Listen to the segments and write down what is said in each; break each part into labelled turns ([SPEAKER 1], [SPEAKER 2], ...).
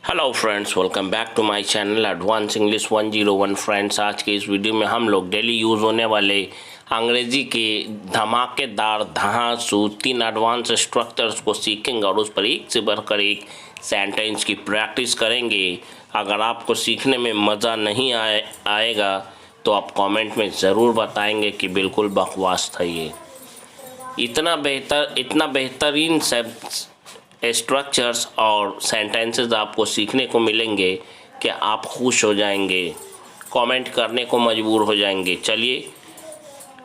[SPEAKER 1] Hello friends, welcome back to my channel advance English 101। Friends, आज के इस video में हम लोग डेली यूज़ होने वाले अंग्रेजी के धमाकेदार धांसू 3 एडवांस स्ट्रक्चर्स को सीखेंगे और उस पर एक से बढ़कर एक सेंटेंस की प्रैक्टिस करेंगे। अगर आपको सीखने में मज़ा नहीं आएगा तो आप कमेंट में ज़रूर बताएंगे कि बिल्कुल बकवास था ये। इतना बेहतरीन स्ट्रक्चर्स और सेंटेंसेस आपको सीखने को मिलेंगे कि आप खुश हो जाएंगे, कमेंट करने को मजबूर हो जाएंगे। चलिए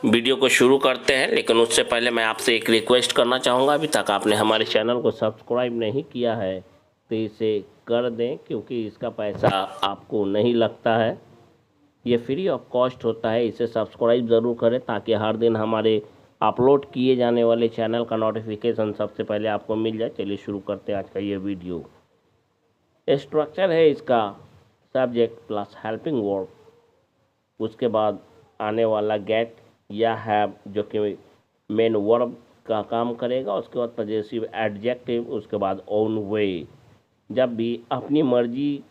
[SPEAKER 1] वीडियो को शुरू करते हैं, लेकिन उससे पहले मैं आपसे एक रिक्वेस्ट करना चाहूँगा। अभी तक आपने हमारे चैनल को सब्सक्राइब नहीं किया है तो इसे कर दें, क्योंकि इसका पैसा आपको नहीं लगता है, ये फ्री ऑफ कॉस्ट होता है। इसे सब्सक्राइब ज़रूर करें ताकि हर दिन हमारे अपलोड किए जाने वाले चैनल का नोटिफिकेशन सबसे पहले आपको मिल जाए। चलिए शुरू करते हैं आज का ये वीडियो। स्ट्रक्चर है इसका सब्जेक्ट प्लस हेल्पिंग वर्ब, उसके बाद आने वाला गेट या हैव जो कि मेन वर्ब का काम करेगा, उसके बाद पजेसिव एडजेक्टिव, उसके बाद ओन वे। जब भी अपनी मर्जी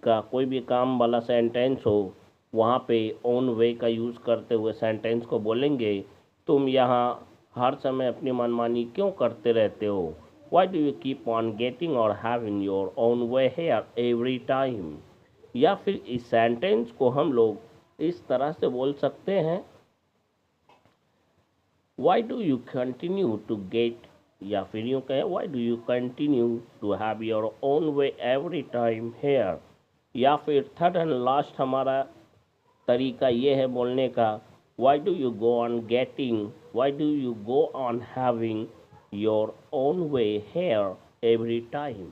[SPEAKER 1] का कोई भी काम वाला सेंटेंस हो वहाँ पे ओन वे का यूज़ करते हुए सेंटेंस को बोलेंगे, तुम यहाँ हर समय अपनी मनमानी क्यों करते रहते हो? Why do you keep on getting or having your own way here every time? या फिर इस सेंटेंस को हम लोग इस तरह से बोल सकते हैं, Why do you continue to get, या फिर यूँ कहें Why do you continue to have your own way every time here? या फिर थर्ड एंड लास्ट हमारा तरीका ये है बोलने का, Why do you go on getting, why do you go on having your own way here every time?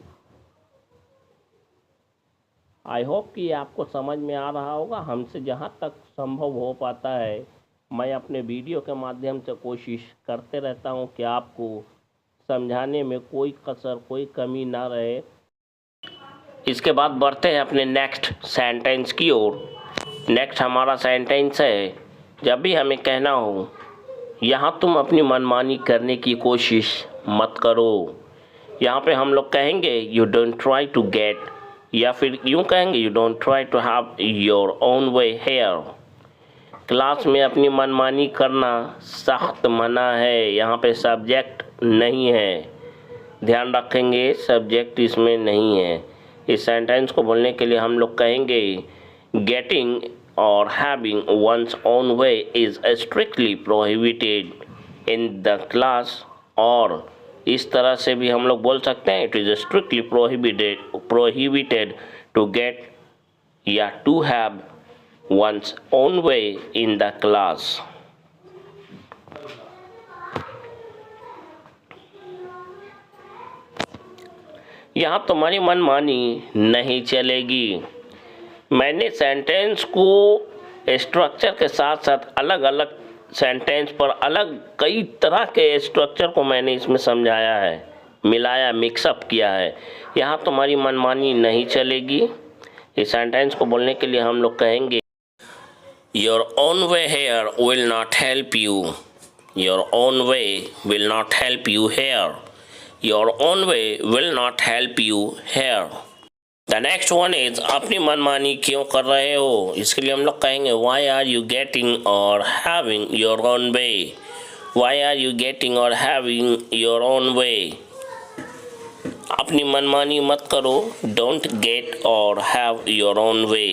[SPEAKER 1] I hope कि आपको समझ में आ रहा होगा। हमसे जहाँ तक संभव हो पाता है मैं अपने वीडियो के माध्यम से कोशिश करते रहता हूँ कि आपको समझाने में कोई कसर कोई कमी ना रहे। इसके बाद बढ़ते हैं अपने नेक्स्ट सेंटेंस की ओर। नेक्स्ट हमारा सेंटेंस है, जब भी हमें कहना हो यहाँ तुम अपनी मनमानी करने की कोशिश मत करो, यहाँ पे हम लोग कहेंगे you don't try to get, या फिर यूँ कहेंगे you don't try to have your own way here. Class में अपनी मनमानी करना सख्त मना है, यहाँ पे सब्जेक्ट नहीं है, ध्यान रखेंगे सब्जेक्ट इसमें नहीं है। इस सेंटेंस को बोलने के लिए हम लोग कहेंगे getting or having one's own way is strictly prohibited in the class, और इस तरह से भी हम लोग बोल सकते हैं it is strictly prohibited to get या to have one's own way in the class। यहाँ तुम्हारी मनमानी नहीं चलेगी। मैंने सेंटेंस को स्ट्रक्चर के साथ साथ अलग अलग सेंटेंस पर अलग कई तरह के स्ट्रक्चर को मैंने इसमें समझाया है, मिलाया, मिक्सअप किया है। यहाँ तुम्हारी मनमानी नहीं चलेगी, इस सेंटेंस को बोलने के लिए हम लोग कहेंगे your own way here will not help you, your own way will not help you here, your own way will not help you here. The next one is अपनी मनमानी क्यों कर रहे हो, इसके लिए हम लोग कहेंगे वाई आर यू गेटिंग और having your own way, why are you getting और हैविंग योर ओन वे। अपनी मनमानी मत करो, डोंट गेट और हैव योर ओन वे।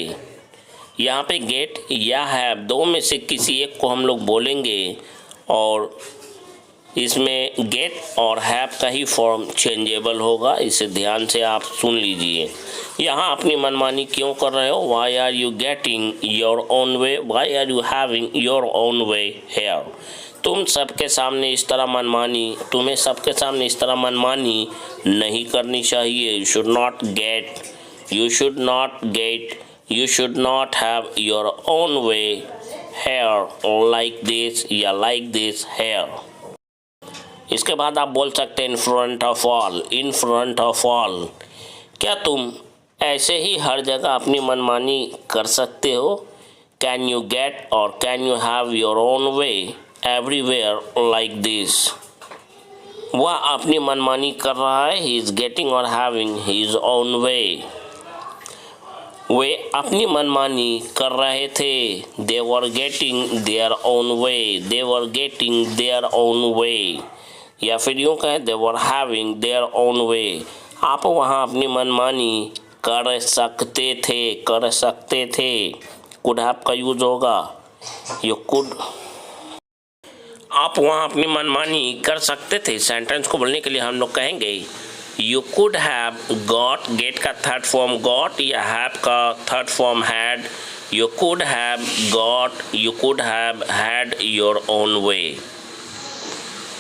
[SPEAKER 1] यहाँ पे गेट या हैव दो में से किसी एक को हम लोग बोलेंगे और इसमें गेट और हैव का ही फॉर्म चेंजेबल होगा, इसे ध्यान से आप सुन लीजिए। यहाँ अपनी मनमानी क्यों कर रहे हो, why are you getting your own way, why are you having your own way here. तुम्हें सबके सामने इस तरह मनमानी नहीं करनी चाहिए। You should not get, you should not get, you should not have your own way here like this या लाइक दिस हेयर। इसके बाद आप बोल सकते हैं in front of all, in front of all. क्या तुम ऐसे ही हर जगह अपनी मनमानी कर सकते हो? कैन यू गेट और can you have your own way everywhere like this. वह अपनी मनमानी कर रहा है, ही इज़ गेटिंग और हैविंग हिज ओन वे। वे अपनी मनमानी कर रहे थे। They were getting their own way, they were getting their own way, या फिर यूँ कहें they were having their own way. आप वहाँ अपनी मनमानी कर सकते थे, कर सकते थे। कुड हैव का यूज होगा यू कुड। आप वहाँ अपनी मनमानी कर सकते थे। सेंटेंस को बोलने के लिए हम लोग कहेंगे you could have got, get का थर्ड फॉर्म गॉट या हैव का third form had. You could have got, you could have had your own way.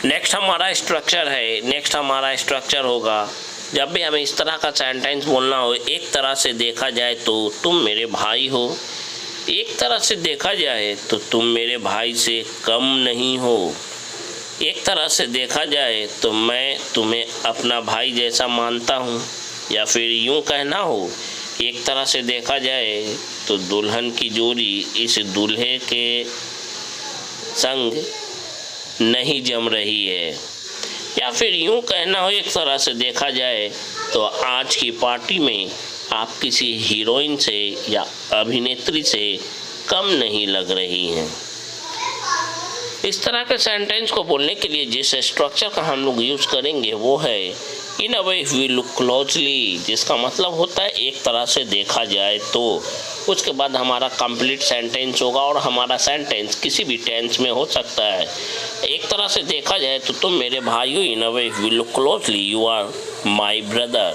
[SPEAKER 1] Next हमारा स्ट्रक्चर है, नेक्स्ट हमारा स्ट्रक्चर होगा जब भी हमें इस तरह का सेंटेंस बोलना हो। एक तरह से देखा जाए तो तुम मेरे भाई हो, एक तरह से देखा जाए तो तुम मेरे भाई से कम नहीं हो, एक तरह से देखा जाए तो मैं तुम्हें अपना भाई जैसा मानता हूँ, या फिर यूँ कहना हो एक तरह से देखा जाए तो दुल्हन की जोड़ी इस दूल्हे के संग नहीं जम रही है, या फिर यूँ कहना हो एक तरह से देखा जाए तो आज की पार्टी में आप किसी हीरोइन से या अभिनेत्री से कम नहीं लग रही हैं। इस तरह के सेंटेंस को बोलने के लिए जिस स्ट्रक्चर का हम लोग यूज़ करेंगे वो है in a way if we look closely, जिसका मतलब होता है एक तरह से देखा जाए तो। उसके बाद हमारा कंप्लीट सेंटेंस होगा और हमारा सेंटेंस किसी भी टेंस में हो सकता है। एक तरह से देखा जाए तो तुम मेरे भाई हो, in a way if we look closely you are my brother.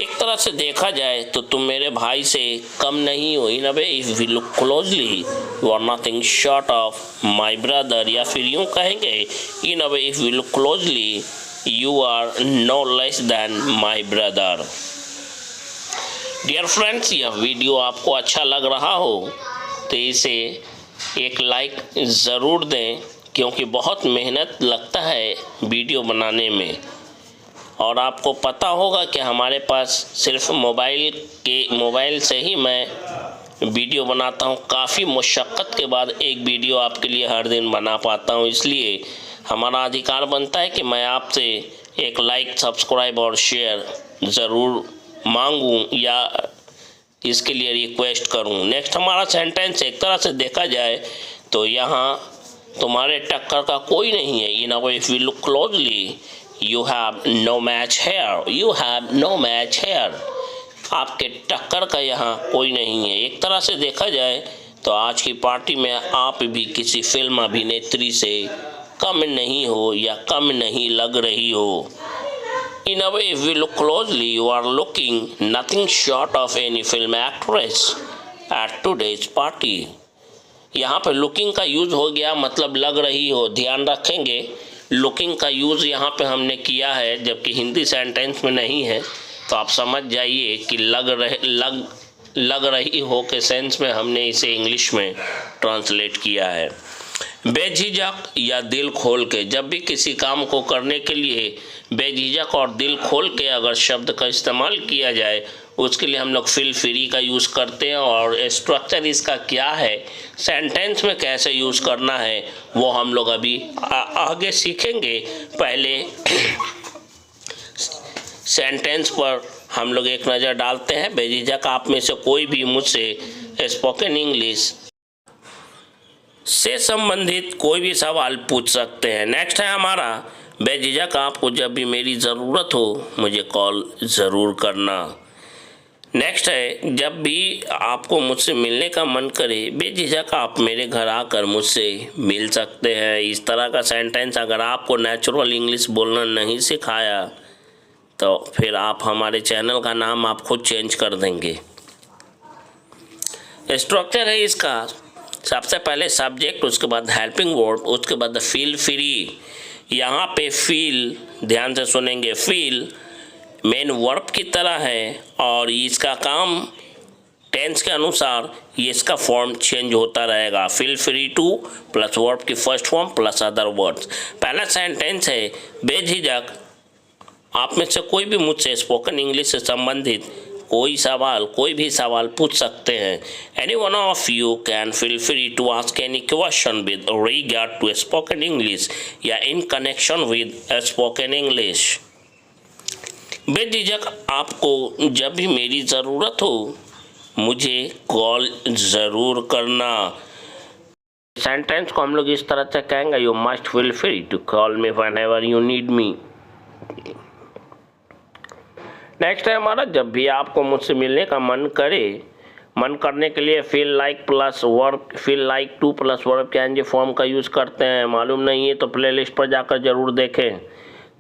[SPEAKER 1] एक तरह से देखा जाए तो तुम मेरे भाई से कम नहीं हो, in a way if we look closely you are nothing short of my brother, या फिर यूँ कहेंगे in a way if we look closely you are no less than my brother. Dear friends, यह वीडियो आपको अच्छा लग रहा हो तो इसे एक लाइक ज़रूर दें, क्योंकि बहुत मेहनत लगता है वीडियो बनाने में। और आपको पता होगा कि हमारे पास सिर्फ मोबाइल से ही मैं वीडियो बनाता हूँ। काफ़ी मुशक्क़त के बाद एक वीडियो आपके लिए हर दिन बना पाता हूँ, इसलिए हमारा अधिकार बनता है कि मैं आपसे एक लाइक, सब्सक्राइब और शेयर ज़रूर मांगूं या इसके लिए रिक्वेस्ट करूं। नेक्स्ट हमारा सेंटेंस एक तरह से देखा जाए तो यहाँ तुम्हारे टक्कर का कोई नहीं है, in a way if we look closely you have no match here, you have no match here. आपके टक्कर का यहाँ कोई नहीं है। एक तरह से देखा जाए तो आज की पार्टी में आप भी किसी फिल्म अभिनेत्री से कम नहीं हो या कम नहीं लग रही हो। In a way, if we look closely, you are looking nothing short of any film actress at today's party. यहाँ पे looking का यूज़ हो गया, मतलब लग रही हो। ध्यान रखेंगे looking का यूज़ यहाँ पे हमने किया है, जबकि हिंदी सेंटेंस में नहीं है, तो आप समझ जाइए कि लग रही हो के सेंस में हमने इसे इंग्लिश में ट्रांसलेट किया है। बेझिझक या दिल खोल के, जब भी किसी काम को करने के लिए बेझिझक और दिल खोल के अगर शब्द का इस्तेमाल किया जाए, उसके लिए हम लोग फील फ्री का यूज़ करते हैं। और स्ट्रक्चर इसका क्या है, सेंटेंस में कैसे यूज़ करना है, वो हम लोग अभी आगे सीखेंगे। पहले सेंटेंस पर हम लोग एक नज़र डालते हैं। बेझिझक आप में से कोई भी मुझसे स्पोकन इंग्लिश से संबंधित कोई भी सवाल पूछ सकते हैं। नेक्स्ट है हमारा बेझिझक आपको जब भी मेरी ज़रूरत हो मुझे कॉल ज़रूर करना। नेक्स्ट है जब भी आपको मुझसे मिलने का मन करे बेझिझक आप मेरे घर आकर मुझसे मिल सकते हैं। इस तरह का सेंटेंस अगर आपको नेचुरल इंग्लिश बोलना नहीं सिखाया तो फिर आप हमारे चैनल का नाम आप खुद चेंज कर देंगे। स्ट्रक्चर है इसका, सबसे पहले सब्जेक्ट, उसके बाद हेल्पिंग वर्ब, उसके बाद फील फ्री। यहाँ पे फील ध्यान से सुनेंगे, फील मेन वर्ब की तरह है और इसका काम टेंस के अनुसार ये इसका फॉर्म चेंज होता रहेगा। Feel free to plus verb की first form plus other words. पहला सेंटेंस है बेझिझक आप में से कोई भी मुझसे स्पोकन इंग्लिश से संबंधित कोई भी सवाल पूछ सकते हैं। Any one of you can feel free to ask any question with regard to spoken English या in connection with spoken English. बेझिझक आपको जब भी मेरी ज़रूरत हो मुझे कॉल ज़रूर करना। सेंटेंस को हम लोग इस तरह से कहेंगे, you must feel free to call me whenever you need me. Next है हमारा, जब भी आपको मुझसे मिलने का मन करे। मन करने के लिए feel like plus verb, feel like to plus verb के एनजी फॉर्म का यूज़ करते हैं। मालूम नहीं है तो प्लेलिस्ट पर जाकर जरूर देखें।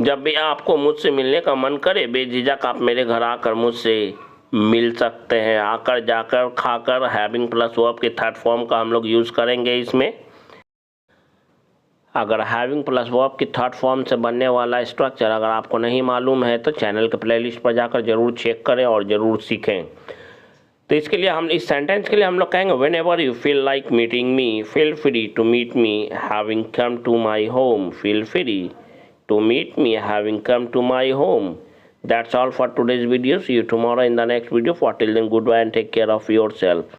[SPEAKER 1] जब भी आपको मुझसे मिलने का मन करे, बेझिझक आप मेरे घर आकर मुझसे मिल सकते हैं। आकर, जाकर, खाकर, हैविंग प्लस वर्ब के थर्ड फॉर्म का हम लोग यूज़ करेंगे इसमें। अगर हैविंग प्लस वर्ब की थर्ड फॉर्म से बनने वाला स्ट्रक्चर अगर आपको नहीं मालूम है तो चैनल के प्लेलिस्ट पर जाकर जरूर चेक करें और ज़रूर सीखें। तो इसके लिए हम इस सेंटेंस के लिए हम लोग कहेंगे, whenever you feel like meeting me, feel free to meet me having come to my home. Feel free to meet me having come to my home. That's all for today's video. See you tomorrow in the next video. For till then, goodbye and take care of yourself.